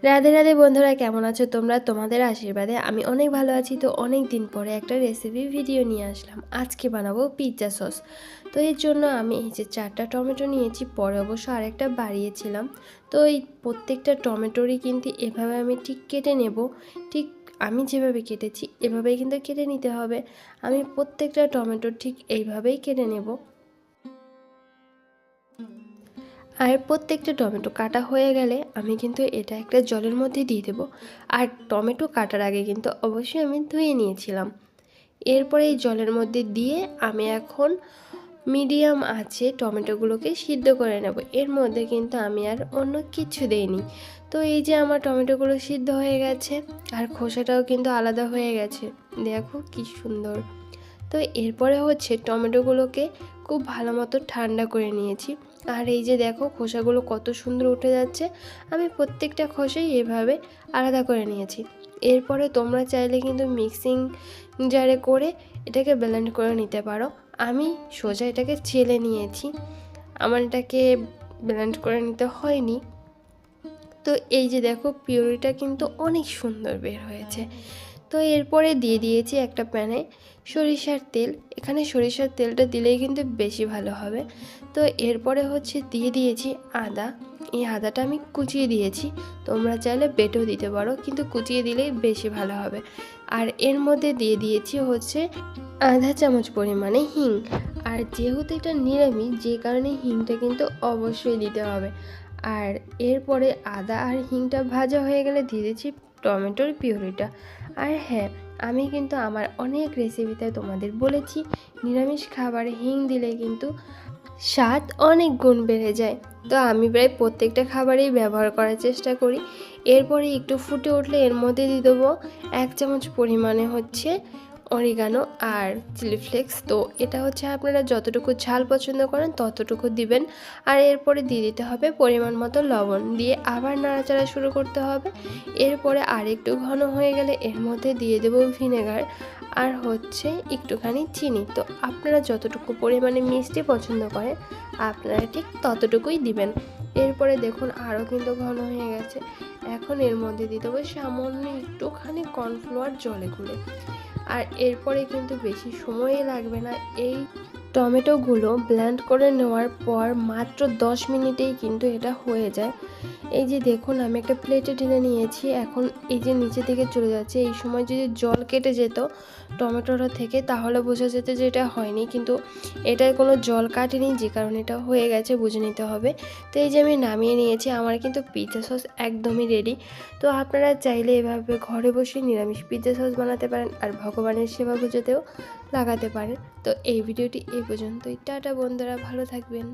রাধে রাধে বন্ধুরা, কেমন আছো তোমরা? তোমাদের আশীর্বাদে আমি অনেক ভালো আছি। তো অনেক দিন পরে একটা রেসিপি ভিডিও নিয়ে আসলাম। আজকে বানাবো পিৎজা সস। তো এর জন্য আমি এই যে 4টা টমেটো নিয়েছি, পরে অবশ্য আরেকটা বাড়িয়েছিলাম। তো এই প্রত্যেকটা টমেটোরই কিন্তু এভাবে আমি ঠিক কেটে নেব। ঠিক আমি যেভাবে কেটেছি এভাবেই কিন্তু কেটে নিতে হবে। আমি প্রত্যেকটা টমেটো ঠিক এইভাবেই কেটে নেব। আর প্রত্যেকটা টমেটো কাটা হয়ে গেলে আমি কিন্তু এটা একটা জলের মধ্যে দিয়ে দেবো। আর টমেটো কাটার আগে কিন্তু অবশ্যই আমি ধুয়ে নিয়েছিলাম। এরপরে এই জলের মধ্যে দিয়ে আমি এখন মিডিয়াম আঁচে টমেটোগুলোকে সিদ্ধ করে নেব। এর মধ্যে কিন্তু আমি আর অন্য কিছু দেইনি। তো এই যে আমার টমেটোগুলো সিদ্ধ হয়ে গেছে, আর খোসাটাও কিন্তু আলাদা হয়ে গেছে। দেখো কি সুন্দর। তো এরপরে হচ্ছে টমেটোগুলোকে খুব ভালো মতো ঠান্ডা করে নিয়েছি। আর এই যে দেখো খোসাগুলো কত সুন্দর উঠে যাচ্ছে। আমি প্রত্যেকটা খোসাই এভাবে আলাদা করে নিয়েছি। এরপরে তোমরা চাইলে কিন্তু মিক্সিং জারে করে এটাকে ব্লেন্ড করে নিতে পারো। আমি সোজা এটাকে ছেলে নিয়েছি, আমার এটাকে ব্লেন্ড করে নিতে হয়নি। তো এই যে দেখো পিউরিটা কিন্তু অনেক সুন্দর বের হয়েছে। তো এরপরে দিয়ে দিয়েছি একটা প্যানে সরিষার তেল। এখানে সরিষার তেলটা দিলেই কিন্তু বেশি ভালো হবে। তো এরপরে হচ্ছে দিয়ে দিয়েছি আদা। এই আদাটা আমি কুচিয়ে দিয়েছি, তোমরা চাইলে বেটেও দিতে পারো, কিন্তু কুচিয়ে দিলেই বেশি ভালো হবে। আর এর মধ্যে দিয়ে দিয়েছি হচ্ছে আধা চামচ পরিমাণে হিং। আর যেহেতু এটা নিরামিষ, যে কারণে হিংটা কিন্তু অবশ্যই দিতে হবে। আর এরপরে আদা আর হিংটা ভাজা হয়ে গেলে দিয়ে দিচ্ছি টমেটোর পিউরিটা। আর হ্যাঁ, আমি কিন্তু আমার অনেক রেসিপিতে তোমাদের বলেছি নিরামিষ খাবারে হিং দিলে কিন্তু স্বাদ অনেক গুণ বেড়ে যায়। তো আমি প্রায় প্রত্যেকটা খাবারেই ব্যবহার করার চেষ্টা করি। এরপরে একটু ফুটে উঠলে এর মধ্যে দিয়ে দেবো 1 চামচ পরিমাণে হচ্ছে অরিগানো আর চিলি ফ্লেক্স। তো এটা হচ্ছে আপনারা যতটুকু ঝাল পছন্দ করেন ততটুকু দিবেন। আর এরপরে দিয়ে দিতে হবে পরিমাণ মতো লবণ, দিয়ে আবার নাড়াচাড়া শুরু করতে হবে। এরপরে আর একটু ঘন হয়ে গেলে এর মধ্যে দিয়ে দেবো ভিনেগার আর হচ্ছে একটুখানি চিনি। তো আপনারা যতটুকু পরিমাণে মিষ্টি পছন্দ করেন আপনারা ঠিক ততটুকুই দিবেন। এরপরে দেখুন আরও কিন্তু ঘন হয়ে গেছে। এখন এর মধ্যে দিতে হবে সামান্য একটুখানি কর্নফ্লাওয়ার জলে গুলে। আর এরপরে কিন্তু বেশি সময়ই লাগবে না। এই টমেটোগুলো ব্লেন্ড করে নেওয়ার পর মাত্র 10 মিনিটেই কিন্তু এটা হয়ে যায়। এই যে দেখুন আমি একটা প্লেটে ঢেলে নিয়েছি। এখন এই যে নিচে থেকে চলে যাচ্ছে, এই সময় যদি জল কেটে যেত টমেটোটা থেকে তাহলে বোঝা যেত যে এটা হয়নি, কিন্তু এটায় কোনো জল কাটেনি, যে কারণে এটা হয়ে গেছে বুঝে নিতে হবে। তো এই যে আমি নামিয়ে নিয়েছি, আমার কিন্তু পিৎজা সস একদমই রেডি। তো আপনারা চাইলে এভাবে ঘরে বসে নিরামিষ পিৎজা সস বানাতে পারেন, আর ভগবানের সেবা পুজোতেও লাগাতে পারেন। তো এই ভিডিওটি এই পর্যন্তই। টাটা বন্ধুরা, ভালো থাকবেন।